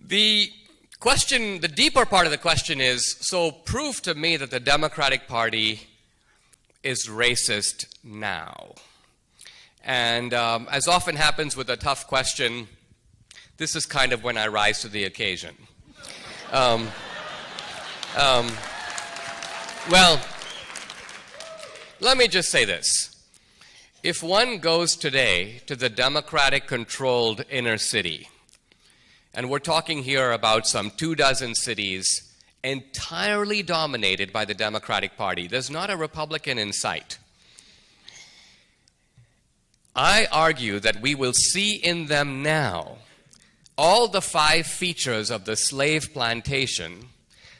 The question, the deeper part of the question is, so prove to me that the Democratic Party is racist now. And as often happens with a tough question, this is kind of when I rise to the occasion. Well, let me just say this. If one goes today to the Democratic-controlled inner city, and we're talking here about some 24 cities entirely dominated by the Democratic Party. There's not a Republican in sight. I argue that we will see in them now all the 5 features of the slave plantation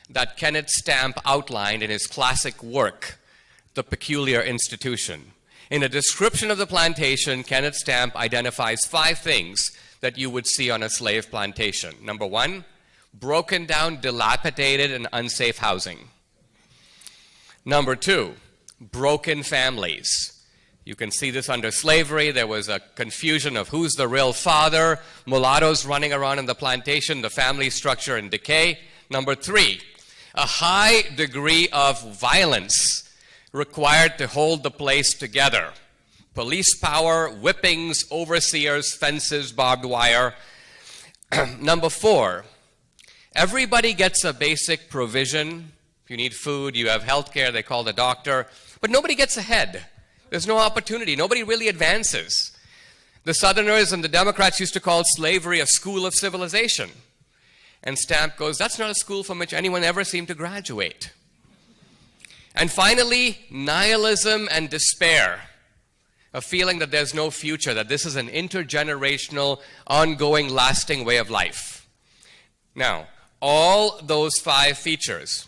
that Kenneth Stamp outlined in his classic work, The Peculiar Institution. In a description of the plantation, Kenneth Stamp identifies 5 things that you would see on a slave plantation. Number 1, broken down, dilapidated, and unsafe housing. Number 2, broken families. You can see this under slavery. There was a confusion of who's the real father, mulattoes running around in the plantation, the family structure in decay. Number 3, a high degree of violence required to hold the place together. Police power, whippings, overseers, fences, barbed wire. Number 4, everybody gets a basic provision. If you need food, you have health care, they call the doctor. But nobody gets ahead. There's no opportunity. Nobody really advances. The Southerners and the Democrats used to call slavery a school of civilization. And Stamp goes, that's not a school from which anyone ever seemed to graduate. And finally, nihilism and despair. A feeling that there's no future, that this is an intergenerational, ongoing, lasting way of life. Now, all those 5 features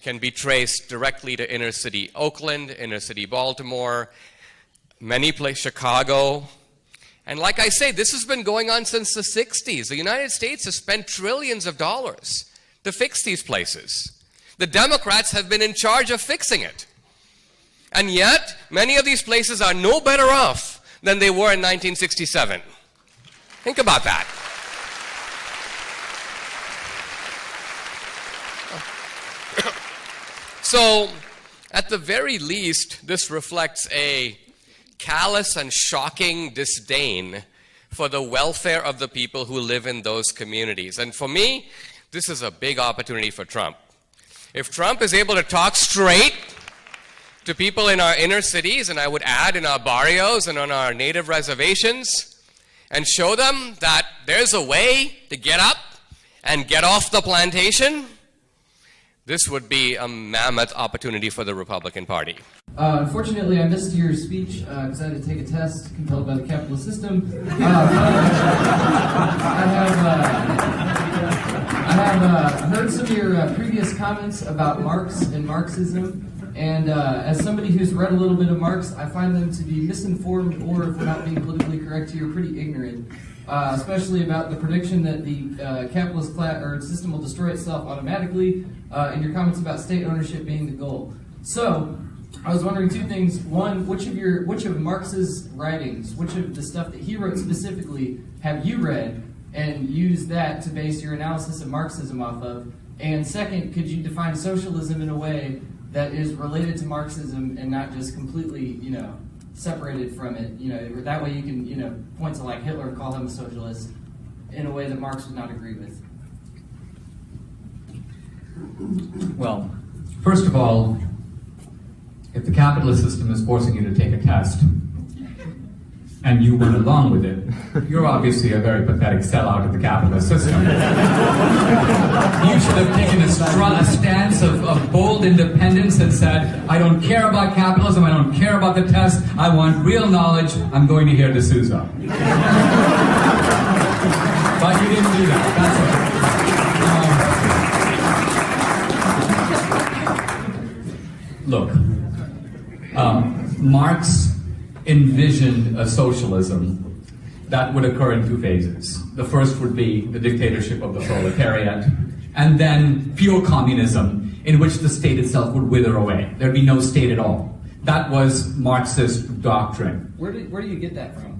can be traced directly to inner city Oakland, inner city Baltimore, many places, Chicago. And like I say, this has been going on since the 60s. The United States has spent trillions of dollars to fix these places. The Democrats have been in charge of fixing it. And yet, many of these places are no better off than they were in 1967. Think about that. So, at the very least, this reflects a callous and shocking disdain for the welfare of the people who live in those communities. And for me, this is a big opportunity for Trump. If Trump is able to talk straight to people in our inner cities, and I would add in our barrios and on our native reservations, and show them that there's a way to get up and get off the plantation, this would be a mammoth opportunity for the Republican Party. Unfortunately, I missed your speech because I had to take a test compelled by the capitalist system. I have heard some of your previous comments about Marx and Marxism. And as somebody who's read a little bit of Marx, I find them to be misinformed, or if we're not being politically correct here, pretty ignorant, especially about the prediction that the capitalist system will destroy itself automatically, and your comments about state ownership being the goal. So, I was wondering 2 things. One, which of Marx's writings, which of the stuff that he wrote specifically, have you read and used that to base your analysis of Marxism off of? And second, could you define socialism in a way that is related to Marxism and not just completely, separated from it? That way you can, point to like Hitler and call him a socialist in a way that Marx would not agree with. Well, first of all, if the capitalist system is forcing you to take a test, and you went along with it, you're obviously a very pathetic sellout of the capitalist system. You should have taken a stance of bold independence and said, I don't care about capitalism, I don't care about the test, I want real knowledge, I'm going to hear D'Souza. But you didn't do that, that's okay. Look, Marx envisioned a socialism that would occur in 2 phases. The first would be the dictatorship of the proletariat, and then pure communism, in which the state itself would wither away. There'd be no state at all. That was Marxist doctrine. Where do you get that from?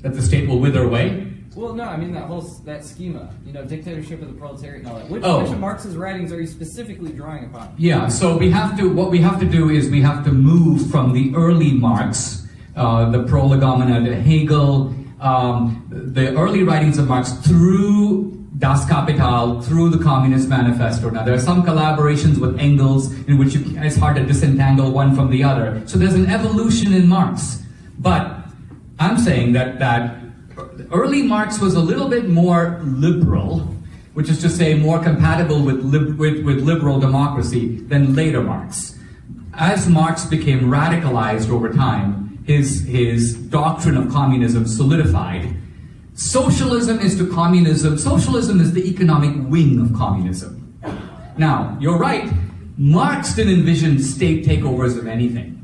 That the state will wither away? Well, no, I mean that schema, dictatorship of the proletariat and all that. Which of Marx's writings are you specifically drawing upon? Yeah, so what we have to do is we have to move from the early Marx, the Prolegomena to Hegel, the early writings of Marx through Das Kapital, through the Communist Manifesto. Now, there are some collaborations with Engels in which it's hard to disentangle one from the other. So there's an evolution in Marx. But I'm saying that early Marx was a little bit more liberal, which is to say more compatible with liberal democracy than later Marx. As Marx became radicalized over time, his doctrine of communism solidified. Socialism is to communism. Socialism is the economic wing of communism. Now, you're right, Marx didn't envision state takeovers of anything.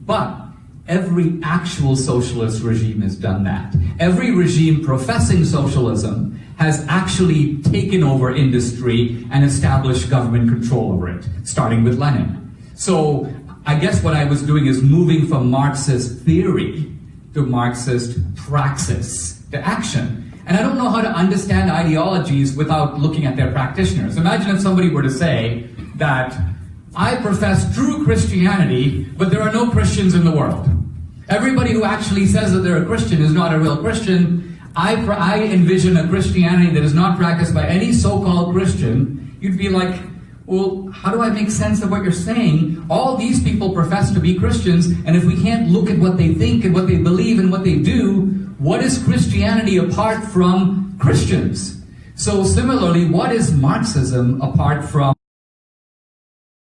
But every actual socialist regime has done that. Every regime professing socialism has actually taken over industry and established government control over it, starting with Lenin. So I guess what I was doing is moving from Marxist theory to Marxist praxis, to action. And I don't know how to understand ideologies without looking at their practitioners. Imagine if somebody were to say that I profess true Christianity, but there are no Christians in the world. Everybody who actually says that they're a Christian is not a real Christian. I envision a Christianity that is not practiced by any so-called Christian. You'd be like, well, how do I make sense of what you're saying? All these people profess to be Christians, and if we can't look at what they think and what they believe and what they do, what is Christianity apart from Christians? So similarly, what is Marxism apart from